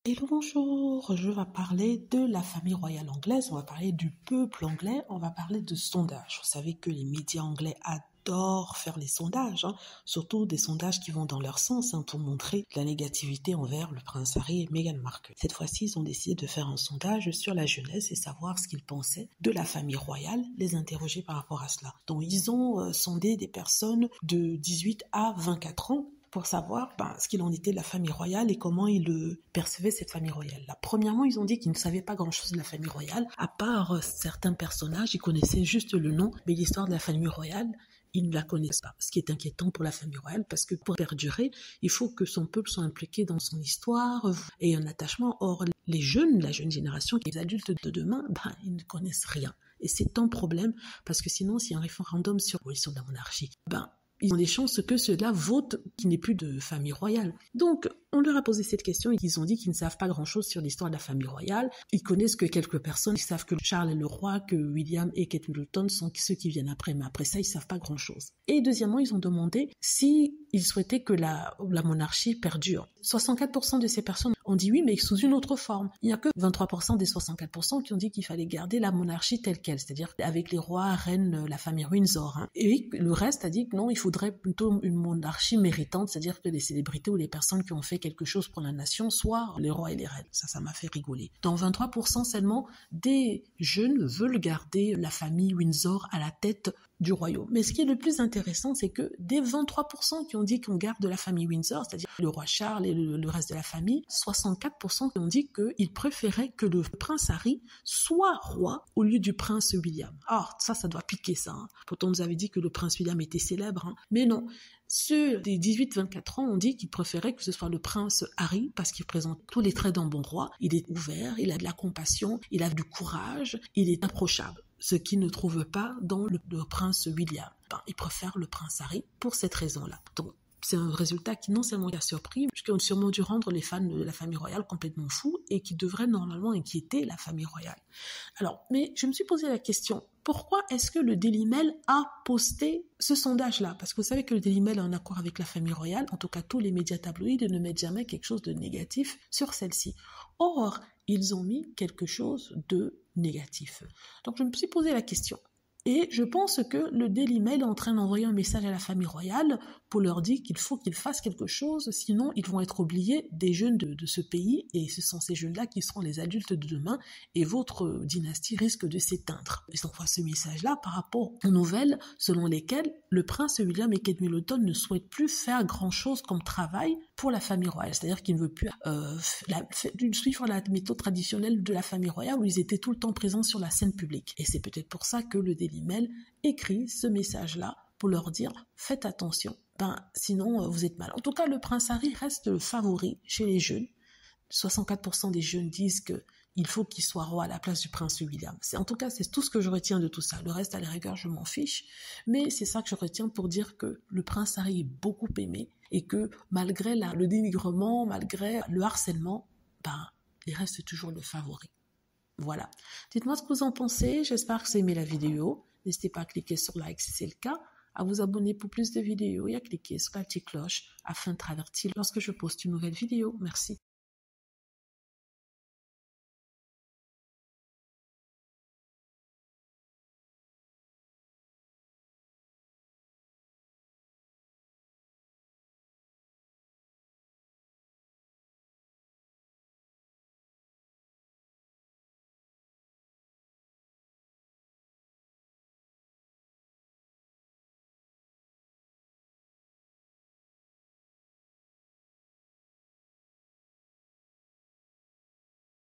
Hello, bonjour, je vais parler de la famille royale anglaise, on va parler du peuple anglais, on va parler de sondages. Vous savez que les médias anglais adorent faire les sondages, surtout des sondages qui vont dans leur sens pour montrer la négativité envers le prince Harry et Meghan Markle. Cette fois-ci, ils ont décidé de faire un sondage sur la jeunesse et savoir ce qu'ils pensaient de la famille royale, les interroger par rapport à cela. Donc ils ont sondé des personnes de 18 à 24 ans pour savoir ce qu'il en était de la famille royale et comment ils percevaient cette famille royale. Là, premièrement, ils ont dit qu'ils ne savaient pas grand-chose de la famille royale, à part certains personnages, ils connaissaient juste le nom, mais l'histoire de la famille royale, ils ne la connaissent pas. Ce qui est inquiétant pour la famille royale, parce que pour perdurer, il faut que son peuple soit impliqué dans son histoire et un attachement. Or, les jeunes, la jeune génération, les adultes de demain, ils ne connaissent rien. Et c'est un problème, parce que sinon, s'il y a un référendum sur l'abolition de la monarchie, ils ont des chances que ceux-là votent qu'il n'y ait plus de famille royale. Donc, on leur a posé cette question et ils ont dit qu'ils ne savent pas grand-chose sur l'histoire de la famille royale. Ils connaissent que quelques personnes, ils savent que Charles est le roi, que William et Kate Middleton sont ceux qui viennent après, mais après ça, ils ne savent pas grand-chose. Et deuxièmement, ils ont demandé s'ils souhaitaient que la monarchie perdure. 64% de ces personnes ont dit oui, mais sous une autre forme. Il n'y a que 23% des 64% qui ont dit qu'il fallait garder la monarchie telle qu'elle, c'est-à-dire avec les rois, reines, la famille Windsor. Et le reste a dit que non, il faudrait plutôt une monarchie méritante, c'est-à-dire que les célébrités ou les personnes qui ont fait quelque chose pour la nation soient les rois et les reines. Ça m'a fait rigoler. Dans 23% seulement, des jeunes veulent garder la famille Windsor à la tête du royaume. Mais ce qui est le plus intéressant, c'est que des 23% qui ont dit qu'on garde la famille Windsor, c'est-à-dire le roi Charles et le reste de la famille, 64% qui ont dit qu'ils préféraient que le prince Harry soit roi au lieu du prince William. Alors, ça doit piquer ça. Pourtant, on nous avait dit que le prince William était célèbre, mais non. Ceux des 18-24 ans ont dit qu'ils préféraient que ce soit le prince Harry parce qu'il présente tous les traits d'un bon roi. Il est ouvert, il a de la compassion, il a du courage, il est approchable. Ce qu'ils ne trouvent pas dans le prince William. Ils préfèrent le prince Harry pour cette raison-là. Donc, c'est un résultat qui non seulement a surpris, mais qui a sûrement dû rendre les fans de la famille royale complètement fous et qui devrait normalement inquiéter la famille royale. Alors, mais je me suis posé la question, pourquoi est-ce que le Daily Mail a posté ce sondage-là? Parce que vous savez que le Daily Mail est en accord avec la famille royale, en tout cas tous les médias tabloïds ne mettent jamais quelque chose de négatif sur celle-ci. Or, ils ont mis quelque chose de négatif. Donc je me suis posé la question. Et je pense que le Daily Mail est en train d'envoyer un message à la famille royale pour leur dire qu'il faut qu'ils fassent quelque chose, sinon ils vont être oubliés des jeunes de ce pays, et ce sont ces jeunes-là qui seront les adultes de demain, et votre dynastie risque de s'éteindre. Ils envoient ce message-là par rapport aux nouvelles selon lesquelles le prince William et Kate Middleton ne souhaitent plus faire grand-chose comme travail pour la famille royale, c'est-à-dire qu'ils ne veulent plus suivre la méthode traditionnelle de la famille royale où ils étaient tout le temps présents sur la scène publique. Et c'est peut-être pour ça que le Daily Mail écrit ce message-là pour leur dire « Faites attention, sinon vous êtes mal ». En tout cas, le prince Harry reste le favori chez les jeunes. 64% des jeunes disent qu'il faut qu'il soit roi à la place du prince William. En tout cas, c'est tout ce que je retiens de tout ça. Le reste, à la rigueur, je m'en fiche. Mais c'est ça que je retiens pour dire que le prince Harry est beaucoup aimé et que malgré le dénigrement, malgré le harcèlement, il reste toujours le favori. Voilà. Dites-moi ce que vous en pensez. J'espère que vous avez aimé la vidéo. N'hésitez pas à cliquer sur like si c'est le cas, à vous abonner pour plus de vidéos et à cliquer sur la petite cloche afin d'être averti lorsque je poste une nouvelle vidéo. Merci.